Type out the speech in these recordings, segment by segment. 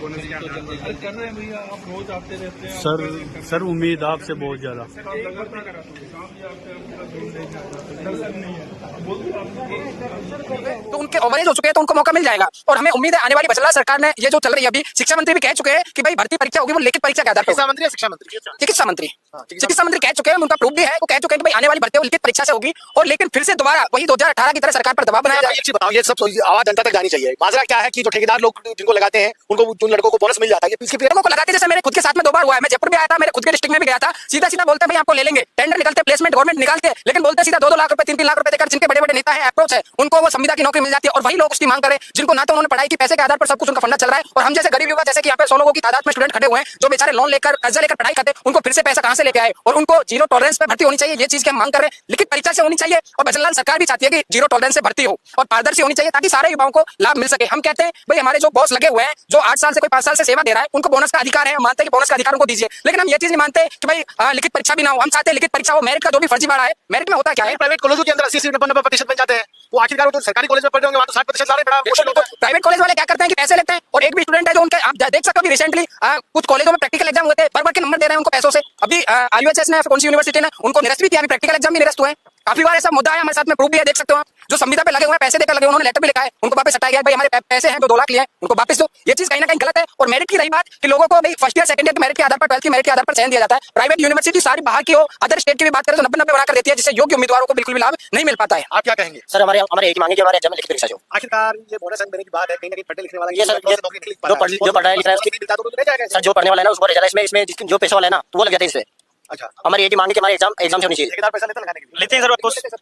Bonus क्या कर रहे हैं भैया, आप रोज आते रहते हैं। सर उम्मीद आपसे बहुत ज्यादा। तो उनके ओवरेज हो चुके हैं तो उनको मौका मिल जाएगा। और हमें उम्मीद है आने वाली बचला सरकार ने ये जो चल रही है अभी, शिक्षा मंत्री भी कह चुके हैं कि भाई भर्ती परीक्षा होगी वो लिखित परीक्षा के आधार पर। शिक्षा मंत्री या शिक्षा मंत्री? चिकित्सा मंत्री। चिकित्सा मंत्री कह चुके हैं, उनका प्रूफ भी है, वो कह चुके हैं कि भाई आने वाली भर्ती लिखित परीक्षा से होगी। और लेकिन फिर से दोबारा वही 2018 की तरह सरकार पर दबाव बनाया जाए। एक चीज बताओ, ये सब आवाज जनता तक जानी चाहिए। माजरा क्या है कि जो ठेकेदार लोग जिनको लगाते हैं उनको, उन लड़कों को बोनस मिल जाता है, इसके लोगों को लगाते, जैसे मेरे खुद के साथ में 2 बार हुआ है। मैं जयपुर भी आया था, मेरे खुद के डिस्ट्रिक्ट में भी गया था। सीधा सीधा बोलते हैं भाई आपको ले लेंगे, टेंडर निकलते, प्लेसमेंट गवर्नमेंट निकालते हैं, लेकिन बोलते सीधा 2-2 लाख रुपए 3-3 लाख रुपए देकर जिनके बड़े बड़े नेता है, अप्रोच है, उनको वो संविदा की नौकरी मिल जाती है। और वही लोग उसकी मांग करें जिनको ना तो उन्होंने पढ़ाई की, पैसे के आधार पर सब कुछ उनका फंडा चल रहा है। और हम जैसे गरीब युवा, जैसे कि यहाँ पे 100 लोगों की तादाद में स्टूडेंट खड़े हुए हैं जो बेचारे लोन लेकर कर्जा लेकर पढ़ाई करते हैं, उनको फिर से पैसा कहां से लेके आए। और उनको जीरो टॉलरेंस पे भर्ती होनी चाहिए, ये चीज की हम मांग कर रहे हैं। लिखित परीक्षा से होनी चाहिए और बजरंग सरकार भी चाहती है कि जीरो टॉलरेंस से भर्ती हो और पारदर्शी होनी चाहिए ताकि सारे युवाओं को लाभ मिल सके। हम कहते हैं भाई हमारे जो बॉस लगे हुए हैं, जो 8 साल से कोई 5 साल से सेवा दे रहा है, उनको बोनस का अधिकार है, हम मानते हैं कि बोनस का अधिकार उनको दीजिए। लेकिन हम ये चीज नहीं मानते कि भाई लिखित परीक्षा भी ना हो। हम चाहते हैं लिखित परीक्षा हो। मेरिट का जो भी फर्जीवाड़ा है, मेरिट में होता क्या है, प्राइवेट कॉलेजों के अंदर 80-90% बन जाते हैं। वो आखिरकार तो सरकारी कॉलेज में पढ़ रहे होंगे, वहां तो 60% सारे बड़ा मुश्किल होता है। प्राइवेट कॉलेज वाले क्या करते हैं कि पैसे लेते हैं। और एक भी स्टूडेंट है जो उनके, आप देख सकते हो रिसेंटली कुछ कॉलेजों में प्रैक्टिकल एग्जाम हुए थे, भर के नंबर दे रहे हैं उनको पैसों से। अभी आईयूएचएस ने, कौन सी यूनिवर्सिटी ने, उनको निरस्त भी किया, अभी प्रैक्टिकल एग्जाम भी निरस्त हुए। काफी बार ऐसा मुद्दा है, हमारे साथ में प्रूफ भी है, देख सकते हो आप। जो संविदा पे लगे हुए हैं, पैसे देकर लगे, उन्होंने लेटर भी लिखा है, उनको वापस हटाया गया। भाई हमारे पैसे हैं जो 2 लाख लिए हैं, उनको वापस दो। ये चीज कहीं ना कहीं गलत है। और मेरिट की रही बात कि लोगों को भाई फर्स्ट ईयर सेकंड ईयर के मेरिट के आधार पर, 12th की मेरिट के आधार पर चयन दिया जाता है। प्राइवेट यूनिवर्सिटी सारी बाहर की हो, अदर स्टेट की भी बात करें तो 90-90 बनाकर देती है, जिससे योग्य उम्मीदवारों को बिल्कुल भी लाभ नहीं मिल पाता है। आप क्या कहेंगे? सर हमारे एक मांगे कि हमारे एग्जाम में लिखित परीक्षा हो। आखिरकार ये बोनस देने की बात है, कहीं ना कहीं पढ़ने लिखने वाला ये सर जो पढ़ रहा है लिख रहा है सर, जो पढ़ने वाला है ना उसको रह जाता है इसमें जो पैसा वाला है ना वो लग जाता है इससे। अच्छा, हमारी ये मांगे कि हमारे एग्जाम से होनी चाहिए। ठेकेदार पैसा लेते लगाने के लिए? लेते हैं सर,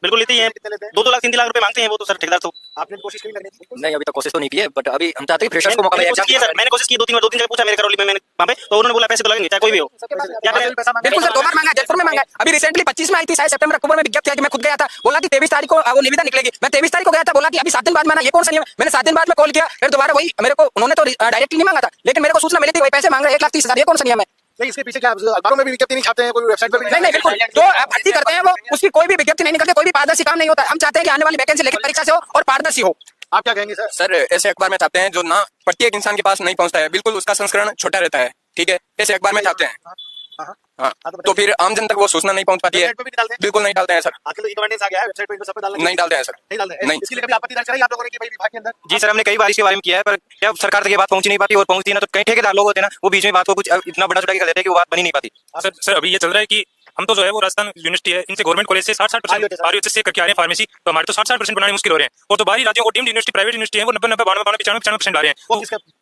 बिल्कुल लेते हैं। 2-2 लाख 3-3 लाख रुपए मांगते हैं वो तो सर ठेकेदार। तो आपने कोशिश की लगने की? नहीं, अभी तक कोशिश तो नहीं की है, बट अभी हम चाहते हैं फ्रेशर्स को मौका मिले। सर मैंने कोशिश की 2-3 जगह पूछा मेरे करौली में, मैंने वहां पे, तो उन्होंने बोला पैसे तो लगेंगे चाहे कोई भी हो। क्या करें? बिल्कुल सर, 2 बार मांगा, जयपुर में मांगा। अभी रिसेंटली 25 में आई थी, शायद सितंबर अक्टूबर में विज्ञप्ति आई थी। मैं खुद गया था, बोला कि 23 तारीख को वो निविदा निकलेगी। मैं 23 तारीख को गया था, बोला कि अभी 7 दिन बाद माना। ये कौन सा नियम है? मैंने 7 दिन बाद में कॉल किया, फिर दोबारा वही मेरे को, उन्होंने तो डायरेक्टली नहीं मांगा था, लेकिन मेरे को सूचना मिली थी वही पैसे मांग रहे 1,30,000। ये कौन सा नियम है? नहीं, इसके पीछे क्या अखबारों में भी विज्ञप्ति नहीं छापते हैं, कोई वेबसाइट पे भी नहीं, बिल्कुल जो भर्ती करते हैं वो उसकी कोई भी विज्ञप्ति नहीं निकलती, कोई भी पारदर्शी काम नहीं होता। हम चाहते हैं कि आने वाली वैकेंसी लिखित परीक्षा से हो और पारदर्शी हो। आप क्या कहेंगे सर? सर ऐसे अखबार में चाहते हैं जो ना प्रत्येक इंसान के पास नहीं पहुंचता है, बिल्कुल उसका संस्करण छोटा रहता है, ठीक है, ऐसे अखबार में चाहते हैं। हाँ, तो फिर आम जन तक वो सूचना नहीं पहुंच पाती है। बिल्कुल नहीं डालते हैं सर। आखिर तो ई-गवर्नेंस आ गया है, वेबसाइट पे सब पे डालना नहीं डालते हैं सर। नहीं डालते हैं। नहीं। इसके लिए कभी आपत्ति दर्ज कराई आप लोगों ने कि भाई विभाग के अंदर? जी सर, हमने कई बार इसके बारे में किया है, पर जब सरकार तक ये बात पहुंच नहीं पाती, और पहुंचती है ना तो कई ठेकेदार लोग होते हैं ना, वो बीच में बात को कुछ इतना बड़ा चढ़ा के कर देते हैं कि वो बात बनी नहीं पाती। सर अभी ये चल रहा है कि हम तो जो है वो राजस्थान यूनिवर्सिटी है, इनसे गवर्नमेंट कॉलेज से 60-60% आरयूएचएस से करके आ रहे हैं फार्मेसी, तो हमारे तो 60-60% बनाने मुश्किल हो रहे हैं। और तो बाहरी राज्यों को डीम्ड यूनिवर्सिटी, प्राइवेट यूनिवर्सिटी है, वो 90-92-95% आ रहे हैं।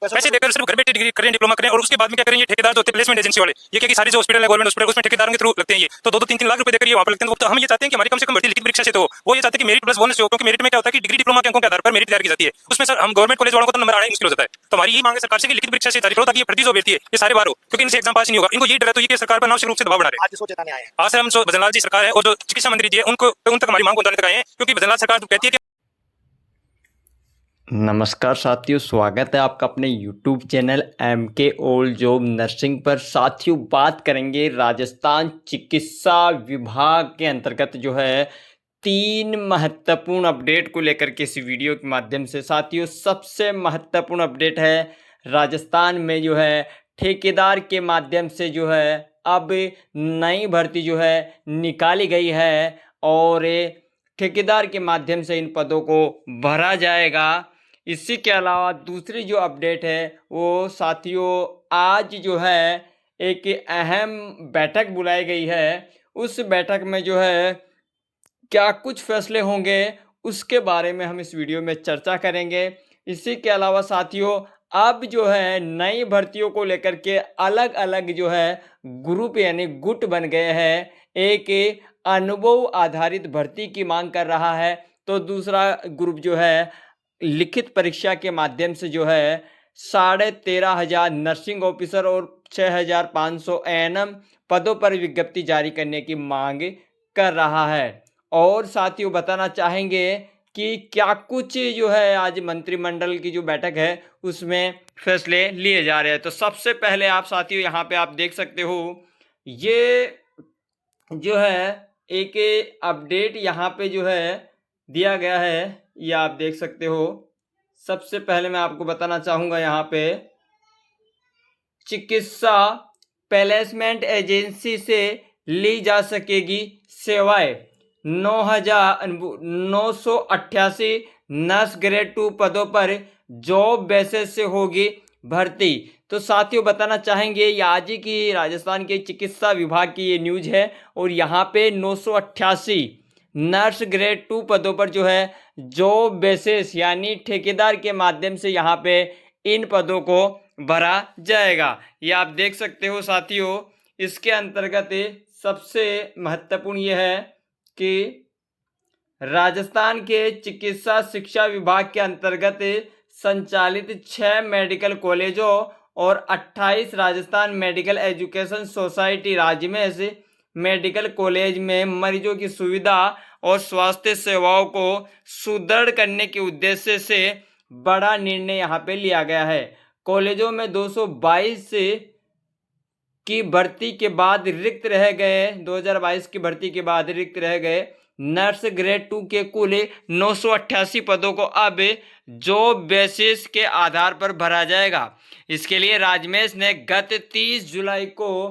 पैसे देकर सिर्फ घर बैठे डिग्री करें, डिप्लोमा करें, और उसके बाद में क्या करें, ये ठेकेदार जो होते हैं प्लेसमेंट एजेंसी वाले, ये क्या कि सारी जो हॉस्पिटल है गवर्नमेंट हॉस्पिटल, उसमें ठेकेदारों के थ्रू लगते हैं ये, तो 2-3 लाख रुपए देकर ये वहां पर लगते हैं। तो हम ये चाहते हैं कि हमारी कम से कम भर्ती लिखित परीक्षा से तो वो ये चाहते हैं कि मेरिट प्लस बोनस हो, क्योंकि मेरिट में क्या होता है कि डिग्री डिप्लोमा के अंकों के आधार पर मेरिट तैयार की जाती है। उसमें सर हम गवर्नमेंट कॉलेज वालों को तो नंबर आना ही मुश्किल हो जाता है। तो हमारी ये मांग है सरकार से कि लिखित परीक्षा से जारी करो ताकि ये भर्ती जो बैठती है ये सारे बार हो, क्योंकि इनसे एग्जाम पास नहीं होगा। इनको ये डर है तो ये सरकार पर अनावश्यक रूप से दबाव बना रहे हैं। आज इसको चेताने आए हैं। आज सर हम बजरंग जी सरकार है और जो चिकित्सा मंत्री जी है उनको, उन तक हमारी मांग पहुंचाने तक आए हैं, क्योंकि बजरंग सरकार तो कहती है कि नमस्कार साथियों, स्वागत है आपका अपने YouTube channel MK all job nursing पर। साथियों बात करेंगे राजस्थान चिकित्सा विभाग के अंतर्गत जो है 3 महत्वपूर्ण अपडेट को लेकर के इस वीडियो के माध्यम से। साथियों सबसे महत्वपूर्ण अपडेट है राजस्थान में जो है ठेकेदार के माध्यम से जो है अब नई भर्ती जो है निकाली गई है और ठेकेदार के माध्यम से इन पदों को भरा जाएगा। इसी के अलावा दूसरी जो अपडेट है वो साथियों आज जो है एक अहम बैठक बुलाई गई है। उस बैठक में जो है क्या कुछ फैसले होंगे उसके बारे में हम इस वीडियो में चर्चा करेंगे। इसी के अलावा साथियों अब जो है नई भर्तियों को लेकर के अलग अलग जो है ग्रुप यानी गुट बन गए हैं। एक अनुभव आधारित भर्ती की मांग कर रहा है, तो दूसरा ग्रुप जो है लिखित परीक्षा के माध्यम से जो है 13,500 नर्सिंग ऑफिसर और 6,500 ANM पदों पर विज्ञप्ति जारी करने की मांग कर रहा है। और साथियों बताना चाहेंगे कि क्या कुछ जो है आज मंत्रिमंडल की जो बैठक है उसमें फैसले लिए जा रहे हैं। तो सबसे पहले आप साथियों यहाँ पे आप देख सकते हो ये जो है एक अपडेट यहाँ पे जो है दिया गया है, ये आप देख सकते हो। सबसे पहले मैं आपको बताना चाहूँगा यहाँ पे चिकित्सा प्लेसमेंट एजेंसी से ली जा सकेगी सेवाएं। 9,988 नर्स ग्रेड 2 पदों पर जॉब बेसिस से होगी भर्ती। तो साथियों बताना चाहेंगे ये आज ही की राजस्थान के चिकित्सा विभाग की ये न्यूज है और यहाँ पे 988 नर्स ग्रेड 2 पदों पर जो है जॉब बेसिस यानी ठेकेदार के माध्यम से यहाँ पे इन पदों को भरा जाएगा। ये आप देख सकते हो साथियों। इसके अंतर्गत सबसे महत्वपूर्ण ये है कि राजस्थान के चिकित्सा शिक्षा विभाग के अंतर्गत संचालित 6 मेडिकल कॉलेजों और 28 Rajasthan medical education society Rajmes medical college में मरीजों की सुविधा और स्वास्थ्य सेवाओं को सुदृढ़ करने के उद्देश्य से बड़ा निर्णय यहाँ पे लिया गया है। कॉलेजों में 222 की भर्ती के बाद रिक्त रह गए 2022 की भर्ती के बाद रिक्त रह गए नर्स ग्रेड 2 के कुल 988 पदों को अब जॉब बेसिस के आधार पर भरा जाएगा। इसके लिए राजमेश ने गत 30 जुलाई को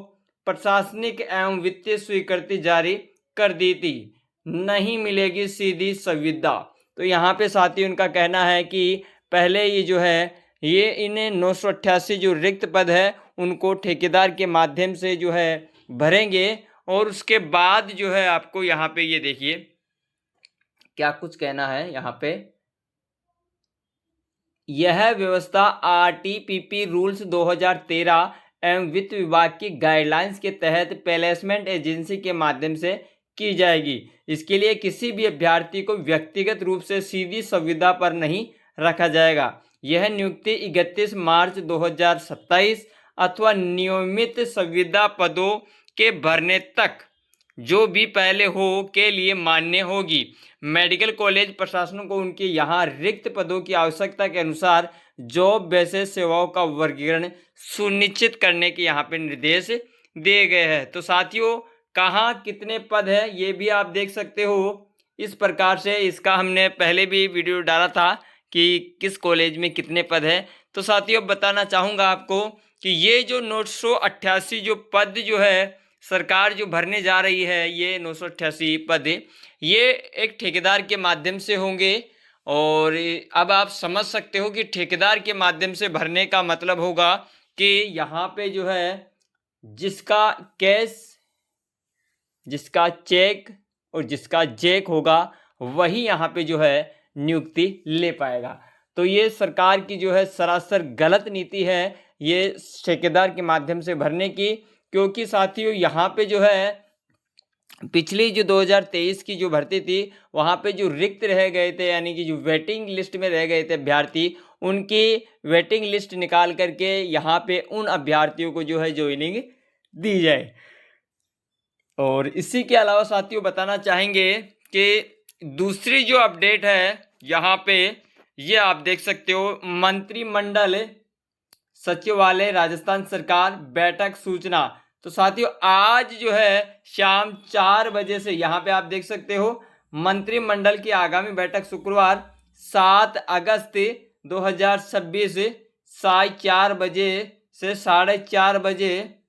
प्रशासनिक एवं वित्तीय स्वीकृति जारी कर दी थी। नहीं मिलेगी सीधी संविदा। तो यहाँ पे साथी उनका कहना है कि पहले ये जो है ये इन 988 जो रिक्त पद है उनको ठेकेदार के माध्यम से जो है भरेंगे और उसके बाद जो है आपको यहाँ पे ये देखिए क्या कुछ कहना है यहाँ पे। यह व्यवस्था आरटीपीपी रूल्स 2013 एवं वित्त विभाग की गाइडलाइंस के तहत प्लेसमेंट एजेंसी के माध्यम से की जाएगी। इसके लिए किसी भी अभ्यर्थी को व्यक्तिगत रूप से सीधी संविदा पर नहीं रखा जाएगा। यह नियुक्ति 31 मार्च 2027 अथवा नियमित संविदा पदों के भरने तक जो भी पहले हो के लिए मान्य होगी। मेडिकल कॉलेज प्रशासन को उनके यहाँ रिक्त पदों की आवश्यकता के अनुसार जॉब बेसिस सेवाओं का वर्गीकरण सुनिश्चित करने के यहाँ पे निर्देश दिए गए हैं। तो साथियों कहाँ कितने पद है ये भी आप देख सकते हो। इस प्रकार से इसका हमने पहले भी वीडियो डाला था कि किस कॉलेज में कितने पद है। तो साथियों बताना चाहूँगा आपको कि ये जो 988 जो पद जो है सरकार जो भरने जा रही है ये 988 पद ये एक ठेकेदार के माध्यम से होंगे। और अब आप समझ सकते हो कि ठेकेदार के माध्यम से भरने का मतलब होगा कि यहाँ पे जो है जिसका कैश जिसका चेक और जिसका चेक होगा वही यहाँ पे जो है नियुक्ति ले पाएगा। तो ये सरकार की जो है सरासर गलत नीति है ये ठेकेदार के माध्यम से भरने की। क्योंकि साथियों यहाँ पे जो है पिछली जो 2023 की जो भर्ती थी वहाँ पे जो रिक्त रह गए थे यानी कि जो वेटिंग लिस्ट में रह गए थे अभ्यर्थी उनकी वेटिंग लिस्ट निकाल करके यहाँ पे उन अभ्यर्थियों को जो है ज्वाइनिंग दी जाए। और इसी के अलावा साथियों बताना चाहेंगे कि दूसरी जो अपडेट है यहाँ पे ये आप देख सकते हो मंत्रिमंडल सचिवालय राजस्थान सरकार बैठक सूचना। तो साथियों आज जो है शाम 4 बजे से यहाँ पे आप देख सकते हो मंत्रिमंडल की आगामी बैठक शुक्रवार 7 अगस्त 2026 4:30 बजे से 4:30 बजे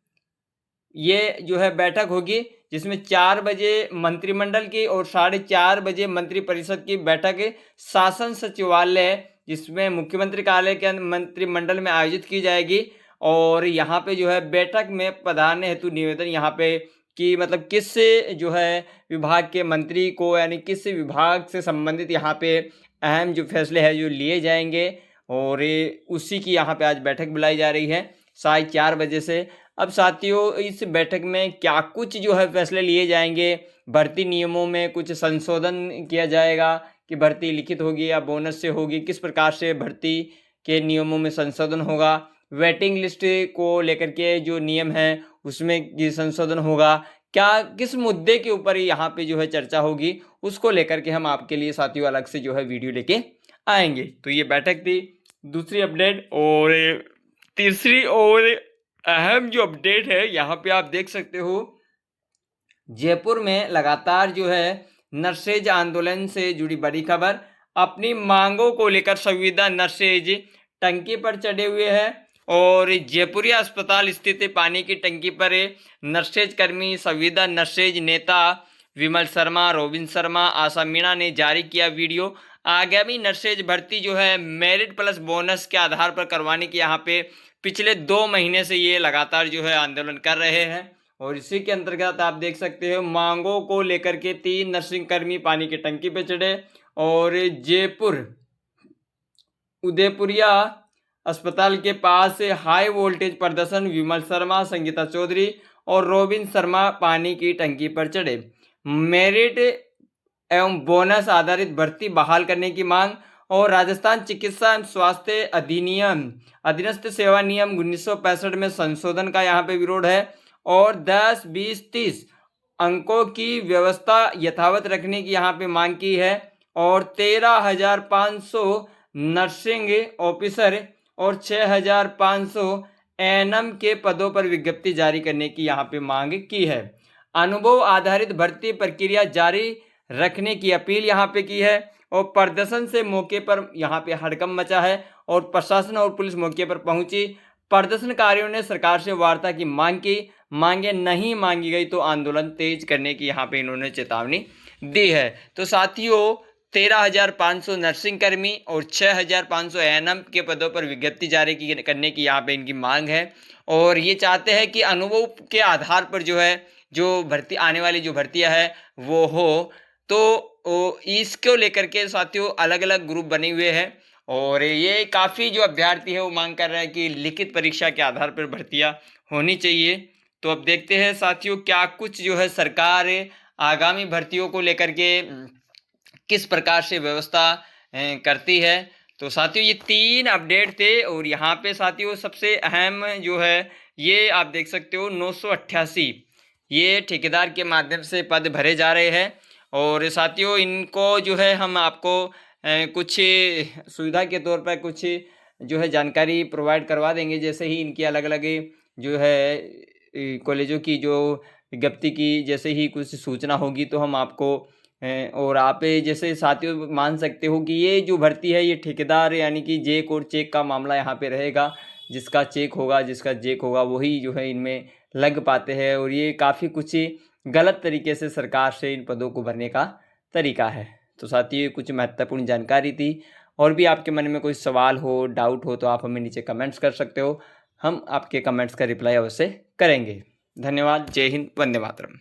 ये जो है बैठक होगी जिसमें 4 बजे मंत्रिमंडल की और 4:30 बजे मंत्रिपरिषद की बैठक शासन सचिवालय जिसमें मुख्यमंत्री कार्यालय के मंत्रिमंडल में आयोजित की जाएगी। और यहाँ पे जो है बैठक में पधारने हेतु निवेदन यहाँ पे कि मतलब किस जो है विभाग के मंत्री को यानी किस विभाग से संबंधित यहाँ पे अहम जो फैसले हैं जो लिए जाएंगे और उसी की यहाँ पे आज बैठक बुलाई जा रही है 4:30 बजे से। अब साथियों इस बैठक में क्या कुछ जो है फैसले लिए जाएंगे, भर्ती नियमों में कुछ संशोधन किया जाएगा कि भर्ती लिखित होगी या बोनस से होगी, किस प्रकार से भर्ती के नियमों में संशोधन होगा, वेटिंग लिस्ट को लेकर के जो नियम है उसमें संशोधन होगा, क्या किस मुद्दे के ऊपर यहाँ पे जो है चर्चा होगी उसको लेकर के हम आपके लिए साथियों अलग से जो है वीडियो लेके आएंगे। तो ये बैठक थी दूसरी अपडेट। और तीसरी और अहम जो अपडेट है यहाँ पे आप देख सकते हो जयपुर में लगातार जो है नर्सेज आंदोलन से जुड़ी बड़ी खबर। अपनी मांगों को लेकर संविदा नर्सेज टंकी पर चढ़े हुए हैं और जयपुरिया अस्पताल स्थित पानी की टंकी पर नर्सेज कर्मी, संविदा नर्सेज नेता विमल शर्मा, रोबिन शर्मा, आशा मीणा ने जारी किया वीडियो। आगामी नर्सेज भर्ती जो है मेरिट प्लस बोनस के आधार पर करवाने की यहाँ पे पिछले 2 महीने से ये लगातार जो है आंदोलन कर रहे हैं। और इसी के अंतर्गत आप देख सकते हो मांगों को लेकर के 3 नर्सिंग कर्मी पानी की टंकी पे चढ़े और जयपुर उदयपुरिया अस्पताल के पास हाई वोल्टेज प्रदर्शन। विमल शर्मा, संगीता चौधरी और रोबिन शर्मा पानी की टंकी पर चढ़े। मेरिट एवं बोनस आधारित भर्ती बहाल करने की मांग और राजस्थान चिकित्सा एवं स्वास्थ्य अधिनियम अधीनस्थ सेवा नियम 1965 में संशोधन का यहाँ पे विरोध है और 10, 20, 30 अंकों की व्यवस्था यथावत रखने की यहाँ पे मांग की है और 13,500 नर्सिंग ऑफिसर और 6,500 एएनएम के पदों पर विज्ञप्ति जारी करने की यहाँ पे मांग की है। अनुभव आधारित भर्ती प्रक्रिया जारी रखने की अपील यहाँ पे की है और प्रदर्शन से मौके पर यहाँ पे हड़कंप मचा है और प्रशासन और पुलिस मौके पर पहुंची। प्रदर्शनकारियों ने सरकार से वार्ता की मांग की, मांगे नहीं मांगी गई तो आंदोलन तेज करने की यहाँ पे इन्होंने चेतावनी दी है। तो साथियों 13,500 नर्सिंग कर्मी और 6,500 एएनएम के पदों पर विज्ञप्ति जारी करने की यहाँ पे इनकी मांग है और ये चाहते हैं कि अनुभव के आधार पर जो है जो भर्ती आने वाली जो भर्तियां है वो हो। तो इसको लेकर के साथियों अलग अलग ग्रुप बने हुए हैं और ये काफ़ी जो अभ्यर्थी है वो मांग कर रहे हैं कि लिखित परीक्षा के आधार पर भर्तियां होनी चाहिए। तो अब देखते हैं साथियों क्या कुछ जो है सरकार आगामी भर्तियों को लेकर के किस प्रकार से व्यवस्था करती है। तो साथियों ये 3 अपडेट थे और यहाँ पे साथियों सबसे अहम जो है ये आप देख सकते हो 988 ये ठेकेदार के माध्यम से पद भरे जा रहे हैं और साथियों इनको जो है हम आपको कुछ सुविधा के तौर पर कुछ जो है जानकारी प्रोवाइड करवा देंगे। जैसे ही इनकी अलग अलग जो है कॉलेजों की जो विज्ञप्ति की जैसे ही कुछ सूचना होगी तो हम आपको और आप जैसे साथियों मान सकते हो कि ये जो भर्ती है ये ठेकेदार यानी कि जेक और चेक का मामला यहाँ पे रहेगा। जिसका चेक होगा जिसका जेक होगा वही जो है इनमें लग पाते हैं और ये काफ़ी कुछ गलत तरीके से सरकार से इन पदों को भरने का तरीका है। तो साथियों ये कुछ महत्वपूर्ण जानकारी थी। और भी आपके मन में कोई सवाल हो, डाउट हो तो आप हमें नीचे कमेंट्स कर सकते हो। हम आपके कमेंट्स का रिप्लाई अवश्य करेंगे। धन्यवाद। जय हिंद। वंदे मातरम।